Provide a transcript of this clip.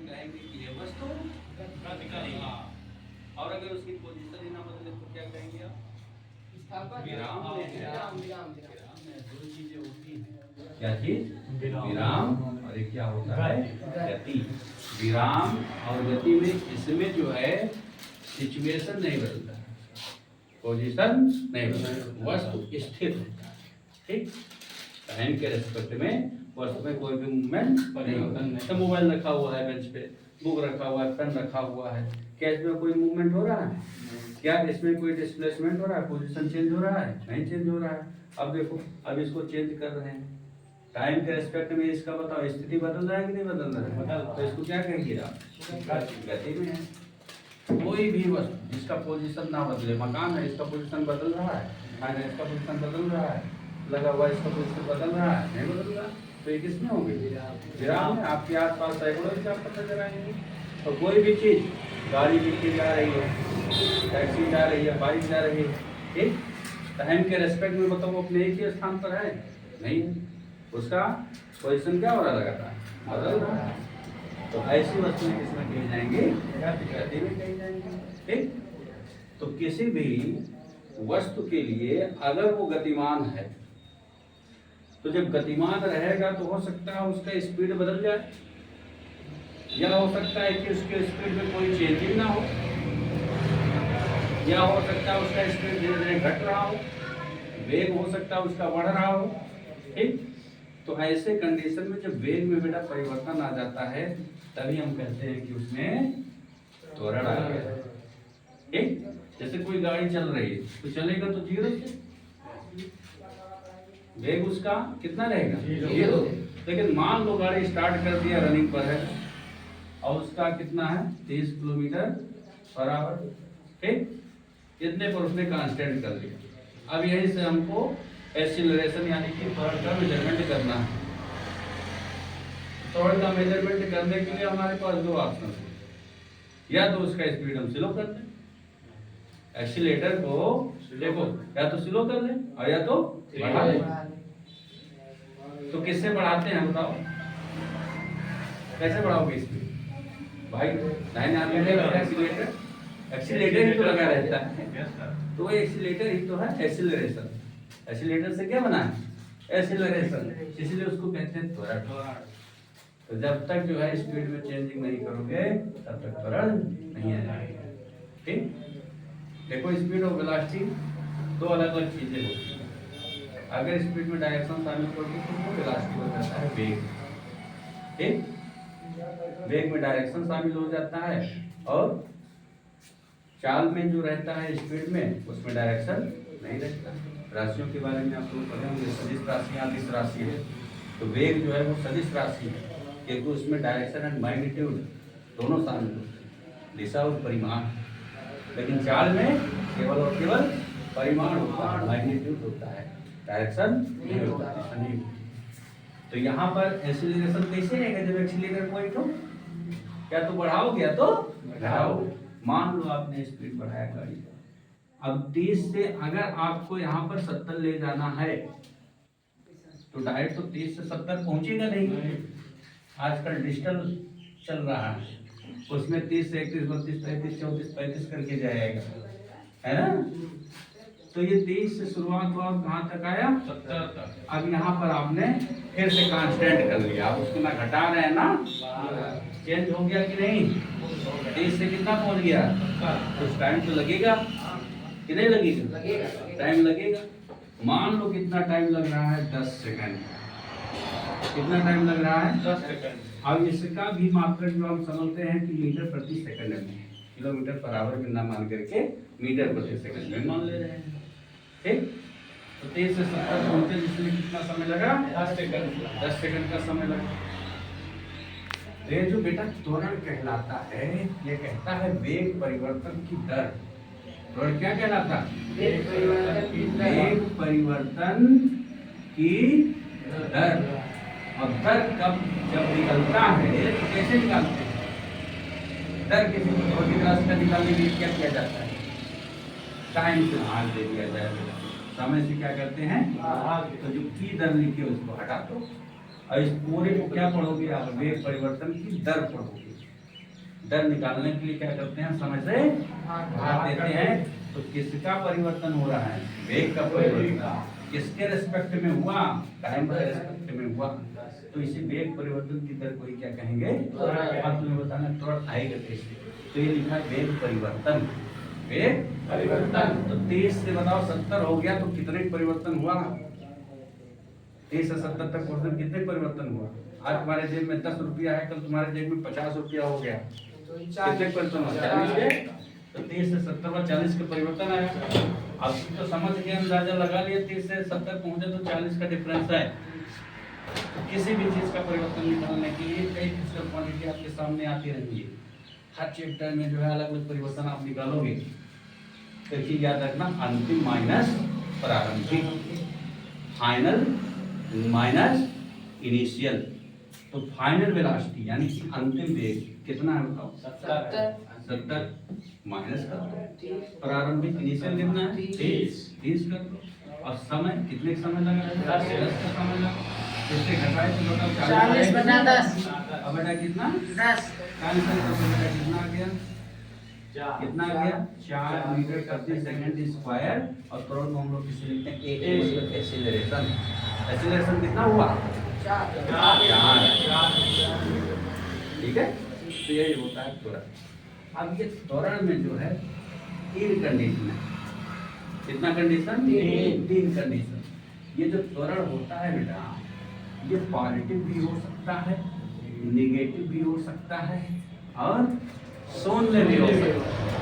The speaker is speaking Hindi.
हम कहेंगे कि ये वस्तु गतिकारी है। और अगर उसकी पोजीशन ही ना बदले तो क्या कहेंगे आप? विराम में दो चीजें होती हैं। क्या चीज? विराम और एक क्या होता है? गति। विराम और गति में इसमें जो है सिचुएशन नहीं बदलता, पोजीशन नहीं बदलता, वस्तु स्थिर होता है। ठीक, टाइम के रेस्पेक्ट में वस्तु में कोई भी मूवमेंट नहीं होता। तो मोबाइल रखा हुआ है बेंच पे, बुक रखा हुआ है, पेन रखा हुआ है, क्या इसमें कोई मूवमेंट हो रहा है? क्या इसमें कोई डिस्प्लेसमेंट हो रहा है? पोजीशन चेंज हो रहा है? नहीं चेंज हो रहा है। अब देखो, अब इसको चेंज कर रहे हैं टाइम के रेस्पेक्ट में, इसका बताओ स्थिति बदल रहा है कि नहीं बदल रहा है? बदल। तो इसको क्या कहेंगे आप? गति में है। कोई भी वस्तु जिसका पोजीशन ना बदले, मकान है इसका पोजीशन बदल रहा है, फैन है इसका पोजीशन बदल रहा है, लगा हुआ इसका पोजीशन बदल रहा है, नहीं बदल रहा, तो ये किसमें होंगे? विराम में। आपके आसपास सैकड़ों एग्जाम्पल नजर आएंगे। तो कोई भी चीज, गाड़ी लेके जा रही है, टैक्सी जा रही है, बाइक जा रही है, ठीक, टाइम के रेस्पेक्ट में बताओ अपने एक ही स्थान पर है? नहीं, उसका पोजीशन क्या हो रहा लगातार? बदल रहा है। तो ऐसी वस्तुएं किसमें कही जाएंगी? गति में कही जाएंगी। ठीक, तो किसी भी वस्तु के लिए अगर वो गतिमान है, तो जब गतिमान रहेगा तो हो सकता है उसका स्पीड बदल जाए, या हो सकता है कि उसके स्पीड में कोई चेंजिंग ना हो, या हो सकता है उसका स्पीड धीरे धीरे घट रहा हो, वेग हो सकता है उसका बढ़ रहा हो। ठीक, तो ऐसे कंडीशन में जब वेग में बेटा परिवर्तन आ जाता है तभी हम कहते हैं कि उसमें त्वरण आ गया। ठीक, जैसे कोई गाड़ी चल रही है तो चलेगा तो जीरो से, वेग उसका कितना रहेगा? जीरो। लेकिन मान लो गाड़ी स्टार्ट कर दिया, रनिंग पर है और उसका कितना है? 30 किलोमीटर पर आवर। ठीक, इतने पर उसने कांस्टेंट कर लिया। अब यहीं से हमको एक्सीलरेशन यानी कि त्वरण का मेजरमेंट करना है। त्वरण का मेजरमेंट करने के लिए हमारे पास दो ऑप्शन है, या तो उसका स्पीड हम स्लो कर दें, एक्सीलेटर को देखो, या तो स्लो कर लें और या तो बढ़ा लें। तो किससे बढ़ाते हैं बताओ? कैसे बढ़ाओगे स्पीड? भाई दाहिने हाथ में एक्सीलेटर, एक्सीलेटर ही तो लगा रहता है, तो एक्सीलेटर ही तो है एक्सीलरेशन। एक्सीलेटर से क्या बना है? एक्सीलरेशन, इसलिए उसको कहते हैं त्वरण। तो जब तक जो है स्पीड में चेंजिंग नहीं करोगे तब तक त्वरण नहीं आएगा। ठीक, देखो स्पीड और वेलोसिटी दो अलग अलग चीजें होती हैं। अगर स्पीड में डायरेक्शन शामिल करोगे तो वो वेलोसिटी हो जाता है वेग। ठीक, वेग में डायरेक्शन शामिल हो जाता है और चाल में जो रहता है स्पीड में उसमें डायरेक्शन नहीं रहता। राशियों के बारे में आप लोग पढ़े होंगे, सदिश राशि अदिश राशि है। तो वेग जो है वो सदिश राशि है क्योंकि उसमें डायरेक्शन एंड मैग्नीट्यूड दोनों शामिल होते हैं, दिशा और परिमाण। लेकिन चाल में केवल और केवल परिमाण होता है, मैग्नीट्यूड होता है, डायरेक्शन नहीं होता, दिशा नहीं होती। तो यहाँ पर एक्सीलरेशन कैसे रहेगा? जब एक्सीलरेटर कोई तो क्या तो बढ़ाओगे या तो घटाओगे। मान लो आपने स्पीड बढ़ाया गाड़ी का, अब 30 से अगर आपको यहाँ पर 70 ले जाना है तो डायरेक्ट तो 30 से 70 पहुंचेगा नहीं। आजकल डिजिटल चल रहा है, उसमें 30 से 31, 32, 33, 34, 35 करके जाएगा, है ना? तो ये 30 से शुरुआत हुआ, कहाँ तक आया? 70 तक। अब यहाँ पर आपने फिर से कांस्टेंट कर लिया, आप उसको ना घटा रहे हैं ना, चेंज हो गया कि नहीं? 30 से कितना पहुंच गया? कुछ टाइम तो लगेगा कि नहीं लगेगा? टाइम लगेगा। मान लो कितना टाइम लग रहा है? 10 सेकंड। कितना टाइम लग रहा है? 10 सेकंड। अब इसका भी मात्रक जो हम समझते हैं कि मीटर प्रति सेकंड में, किलोमीटर पर आवर में ना मान करके मीटर प्रति सेकंड में मान ले रहे हैं। ठीक, तो 30 से 70 पहुंचे जिसमें कितना समय लगा? 10 सेकंड। 10 सेकंड का समय लगा। ये जो बेटा त्वरण कहलाता है, ये कहता है वेग परिवर्तन की दर। त्वरण क्या कहलाता? वेग परिवर्तन की दर। और दर कब जब निकलता है तो कैसे निकालते हैं? दर किसी भौतिक राशि का निकालने के लिए क्या किया जाता है? टाइम से भाग दे दिया जाए, समय से क्या करते हैं? तो जो की दर लिखी है उसको हटा दो और इस पूरे को क्या पढ़ोगे आप? वेग परिवर्तन की दर पढ़ोगे। दर निकालने के लिए क्या करते हैं, समय से भाग देते हैं। तो किसका परिवर्तन हो रहा है, वेग का परिवर्तन किसके रेस्पेक्ट में हुआ, टाइम के रेस्पेक्ट में हुआ। तो इसी वेग परिवर्तन की दर को ही क्या कहेंगे, अब तुम्हें बताना त्वरण आएगा कैसे। तो ये लिखा है वेग परिवर्तन, वेग परिवर्तन। तो 30 से बताओ 70 हो गया तो कितने परिवर्तन हुआ, 30 से 70 तक पहुंचने कितने परिवर्तन हुआ। आज तुम्हारे जेब में 10 रुपया है, कल तुम्हारे जेब में 50 रुपया हो गया, कितने परिवर्तन हुआ, 40 के। तो 30 से 70 में 40 का परिवर्तन आया। अब तो समझ के अंदाजा लगा लिया 30 से 70 पहुंचे तो 40 का डिफरेंस है। किसी भी चीज का परिवर्तन निकालने के लिए कई फिजिकल क्वांटिटी आपके सामने आती रहेंगी। हर चैप्टर में जो है अलग अलग परिवर्तन आप निकालोगे। तो चीज याद रखना, अंतिम माइनस प्रारंभिक, फाइनल माइनस इनिशियल। तो फाइनल वेलोसिटी यानी कि अंतिम वेग कितना है बताओ, 70 माइनस कर दो, प्रारंभिक इनिशियल कितना है 30 कर दो, और समय कितने समय लगा, 10 का समय लगा। इससे घटाए तो बताओ 40 बटा 10, अब बेटा कितना 10, 40 बेटा कितना आ गया, कितना आ गया 4 मीटर प्रति सेकंड स्क्वायर। और त्वरण को हम लोग किसे लिखते हैं, एक एक्सीलरेशन। एक्सीलरेशन कितना हुआ 4, ठीक है। तो यही होता है त्वरण। अब ये त्वरण में जो है 3 कंडीशन है, कितना कंडीशन, 3 कंडीशन। ये जो त्वरण होता है बेटा, ये पॉजिटिव भी हो सकता है, नेगेटिव भी हो सकता है, और शून्य भी हो सकता है।